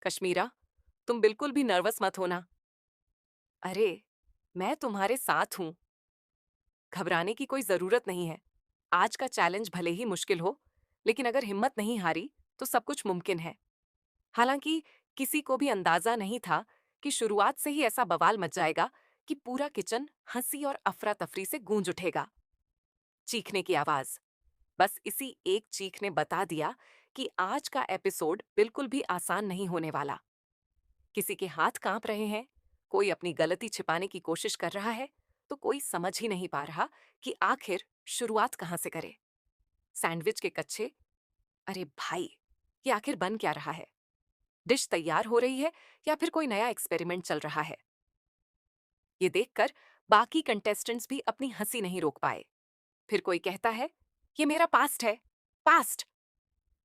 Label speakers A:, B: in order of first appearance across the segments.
A: कश्मीरा, तुम बिल्कुल भी नर्वस मत होना। अरे, मैं तुम्हारे साथ हूं। घबराने की कोई जरूरत नहीं है। आज का चैलेंज भले ही मुश्किल हो, लेकिन अगर हिम्मत नहीं हारी तो सब कुछ मुमकिन है। हालांकि किसी को भी अंदाजा नहीं था कि शुरुआत से ही ऐसा बवाल मच जाएगा कि पूरा किचन हंसी और अफरा तफरी से गूंज उठेगा। चीखने की आवाज, बस इसी एक चीख ने बता दिया कि आज का एपिसोड बिल्कुल भी आसान नहीं होने वाला। किसी के हाथ कांप रहे हैं, कोई अपनी गलती छिपाने की कोशिश कर रहा है, तो कोई समझ ही नहीं पा रहा कि आखिर शुरुआत कहां से करे। सैंडविच के कच्चे, अरे भाई, ये आखिर बन क्या रहा है? डिश तैयार हो रही है या फिर कोई नया एक्सपेरिमेंट चल रहा है? ये देखकर बाकी कंटेस्टेंट्स भी अपनी हंसी नहीं रोक पाए। फिर कोई कहता है, ये मेरा पास्ट है, पास्ट।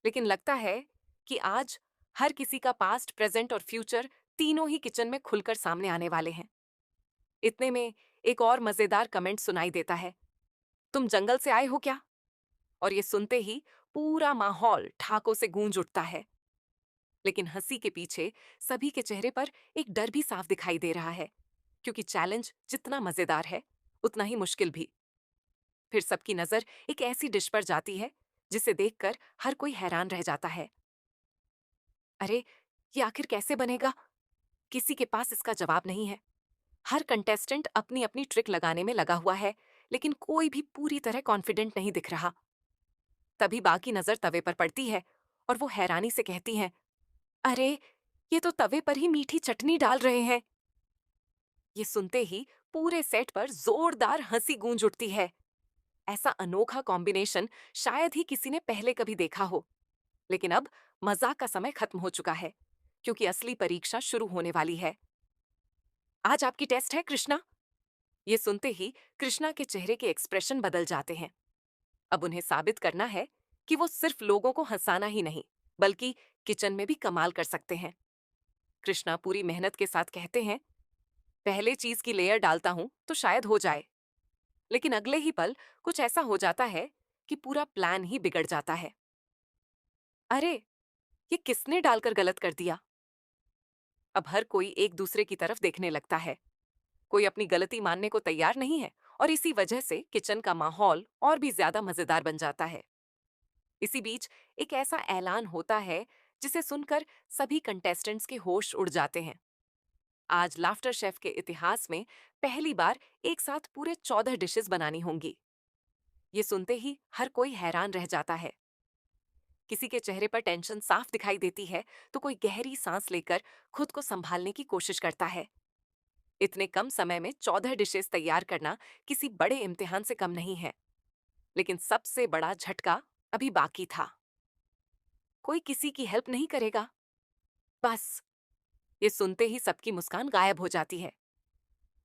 A: लेकिन लगता है कि आज हर किसी का पास्ट, प्रेजेंट और फ्यूचर तीनों ही किचन में खुलकर सामने आने वाले हैं। इतने में एक और मजेदार कमेंट सुनाई देता है, तुम जंगल से आए हो क्या? और ये सुनते ही पूरा माहौल ठाकों से गूंज उठता है। लेकिन हंसी के पीछे सभी के चेहरे पर एक डर भी साफ दिखाई दे रहा है, क्योंकि चैलेंज जितना मजेदार है उतना ही मुश्किल भी। फिर सबकी नजर एक ऐसी डिश पर जाती है जिसे देखकर हर कोई हैरान रह जाता है। अरे, ये आखिर कैसे बनेगा? किसी के पास इसका जवाब नहीं है। हर कंटेस्टेंट अपनी अपनी ट्रिक लगाने में लगा हुआ है, लेकिन कोई भी पूरी तरह कॉन्फिडेंट नहीं दिख रहा। तभी बाकी नजर तवे पर पड़ती है और वो हैरानी से कहती हैं, अरे, ये तो तवे पर ही मीठी चटनी डाल रहे हैं। ये सुनते ही पूरे सेट पर जोरदार हंसी गूंज उठती है। ऐसा अनोखा कॉम्बिनेशन शायद ही किसी ने पहले कभी देखा हो। लेकिन अब मजाक का समय खत्म हो चुका है, क्योंकि असली परीक्षा शुरू होने वाली है। आज आपकी टेस्ट है कृष्णा। ये सुनते ही कृष्णा के चेहरे के एक्सप्रेशन बदल जाते हैं। अब उन्हें साबित करना है कि वो सिर्फ लोगों को हंसाना ही नहीं, बल्कि किचन में भी कमाल कर सकते हैं। कृष्णा पूरी मेहनत के साथ कहते हैं, पहले चीज की लेयर डालता हूं तो शायद हो जाए। लेकिन अगले ही पल कुछ ऐसा हो जाता है कि पूरा प्लान ही बिगड़ जाता है। अरे, ये किसने डालकर गलत कर दिया? अब हर कोई एक दूसरे की तरफ देखने लगता है। कोई अपनी गलती मानने को तैयार नहीं है, और इसी वजह से किचन का माहौल और भी ज्यादा मजेदार बन जाता है। इसी बीच एक ऐसा ऐलान होता है जिसे सुनकर सभी कंटेस्टेंट्स के होश उड़ जाते हैं। आज लाफ्टर शेफ के इतिहास में पहली बार एक साथ पूरे 14 डिशेस बनानी होंगी। ये सुनते ही हर कोई हैरान रह जाता है। किसी के चेहरे पर टेंशन साफ दिखाई देती है, तो कोई गहरी सांस लेकर खुद को संभालने की कोशिश करता है। इतने कम समय में 14 डिशेस तैयार करना किसी बड़े इम्तिहान से कम नहीं है। लेकिन सबसे बड़ा झटका अभी बाकी था। कोई किसी की हेल्प नहीं करेगा। बस, ये सुनते ही सबकी मुस्कान गायब हो जाती है।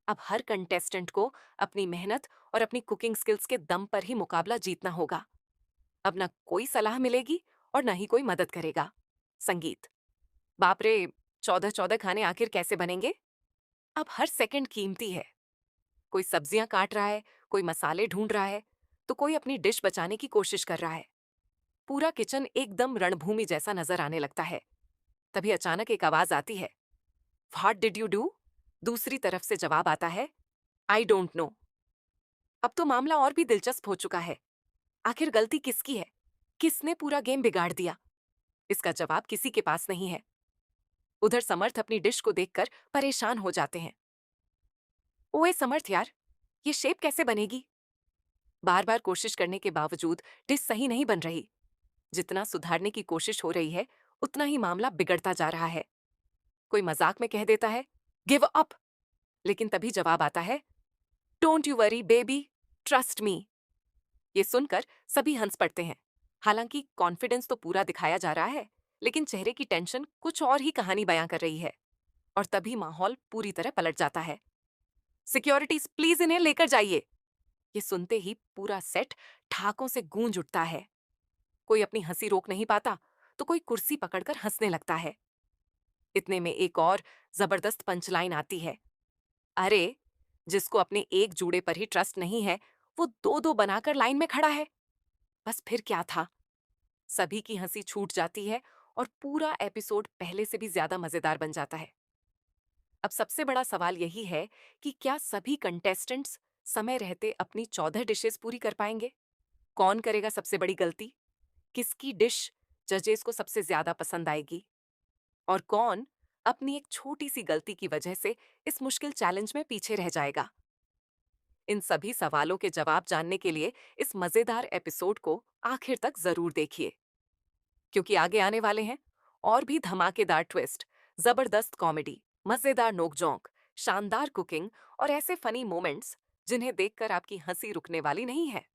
A: अब हर कंटेस्टेंट को अपनी मेहनत और अपनी कुकिंग स्किल्स के दम पर ही मुकाबला जीतना होगा। अब ना कोई सलाह मिलेगी और ना ही कोई मदद करेगा। संगीत, बाप रे, 14-14 खाने आखिर कैसे बनेंगे? अब हर सेकंड कीमती है। कोई सब्जियां काट रहा है, कोई मसाले ढूंढ रहा है, तो कोई अपनी डिश बचाने की कोशिश कर रहा है। पूरा किचन एकदम रणभूमि जैसा नजर आने लगता है। तभी अचानक एक आवाज आती है, व्हाट डिड यू डू? दूसरी तरफ से जवाब आता है, आई डोंट नो। अब तो मामला और भी दिलचस्प हो चुका है। आखिर गलती किसकी है? किसने पूरा गेम बिगाड़ दिया? इसका जवाब किसी के पास नहीं है। उधर समर्थ अपनी डिश को देखकर परेशान हो जाते हैं। ओए समर्थ यार, ये शेप कैसे बनेगी? बार बार कोशिश करने के बावजूद डिश सही नहीं बन रही। जितना सुधारने की कोशिश हो रही है, उतना ही मामला बिगड़ता जा रहा है। कोई मजाक में कह देता है, गिव अप। लेकिन तभी जवाब आता है, don't you worry baby, trust me. ये सुनकर सभी हंस पड़ते हैं। हालांकि कॉन्फिडेंस तो पूरा दिखाया जा रहा है, लेकिन चेहरे की टेंशन कुछ और ही कहानी बयां कर रही है। और तभी माहौल पूरी तरह पलट जाता है। सिक्योरिटीज, प्लीज इन्हें लेकर जाइए। ये सुनते ही पूरा सेट ठाकों से गूंज उठता है। कोई अपनी हंसी रोक नहीं पाता, तो कोई कुर्सी पकड़कर हंसने लगता है। इतने में एक और जबरदस्त पंचलाइन आती है, अरे, जिसको अपने एक जूड़े पर ही ट्रस्ट नहीं है, वो दो दो बनाकर लाइन में खड़ा है। बस फिर क्या था? सभी की हंसी छूट जाती है और पूरा एपिसोड पहले से भी ज्यादा मजेदार बन जाता है। अब सबसे बड़ा सवाल यही है कि क्या सभी कंटेस्टेंट्स समय रहते अपनी 14 डिशेस पूरी कर पाएंगे? कौन करेगा सबसे बड़ी गलती? किसकी डिश जजेस को सबसे ज्यादा पसंद आएगी? और कौन अपनी एक छोटी सी गलती की वजह से इस मुश्किल चैलेंज में पीछे रह जाएगा? इन सभी सवालों के जवाब जानने के लिए इस मजेदार एपिसोड को आखिर तक जरूर देखिए, क्योंकि आगे आने वाले हैं और भी धमाकेदार ट्विस्ट, जबरदस्त कॉमेडी, मजेदार नोक-झोंक, शानदार कुकिंग और ऐसे फनी मोमेंट्स जिन्हें देखकर आपकी हंसी रुकने वाली नहीं है।